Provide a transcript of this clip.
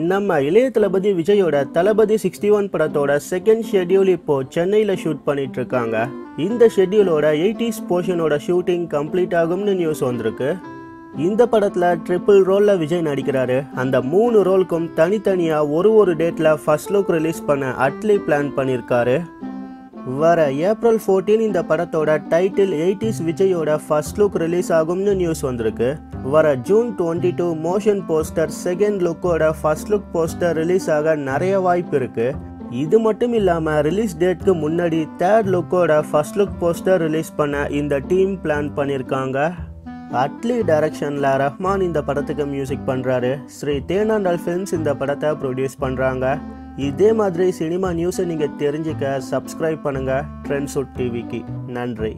நம்ம இளைய தளபதி விஜயோட தளபதி 61 படத்தோட செகண்ட் ஷெட்யூல் இப்போ சென்னையில் ஷூட் பண்ணிட்டு இருக்காங்க. இந்த ஷெட்யூலோட 80s போர்ஷனோட ஷூட்டிங் கம்ப்ளீட் ஆகும்னு நியூஸ் வந்திருக்கு. இந்த படத்தில் ட்ரிபிள் ரோலில் விஜய் நடிக்கிறாரு. அந்த 3 ரோலுக்கும் தனித்தனியாக ஒரு டேட்டில் ஃபர்ஸ்ட் லுக் ரிலீஸ் பண்ண அட்லி பிளான் பண்ணியிருக்காரு. வர ஏப்ரல் 14 இந்த படத்தோட டைட்டில் 80s விஜயோட ஃபர்ஸ்ட் லுக் ரிலீஸ் ஆகும்னு நியூஸ் வந்திருக்கு. வர ஜூன் 22 மோஷன் போஸ்டர் செகண்ட் லுக்கோட ஃபர்ஸ்ட் லுக் போஸ்டர் ரிலீஸ் ஆக நிறைய வாய்ப்பு இருக்கு. இது மட்டும் இல்லாமல் ரிலீஸ் டேட்க்கு முன்னாடி தேர்ட் லுக்கோட ஃபர்ஸ்ட் லுக் போஸ்டர் ரிலீஸ் பண்ண இந்த டீம் பிளான் பண்ணியிருக்காங்க. அட்லி டைரக்ஷனில் ரஹ்மான் இந்த படத்துக்கு மியூசிக் பண்ணுறாரு. ஸ்ரீ தேனாண்டால் ஃபிலிம்ஸ் இந்த படத்தை ப்ரொடியூஸ் பண்ணுறாங்க. இதே மாதிரி சினிமா நியூஸை நீங்கள் தெரிஞ்சுக்க சப்ஸ்கிரைப் பண்ணுங்கள் ட்ரெண்ட்ஸுட் டிவிக்கு. நன்றி.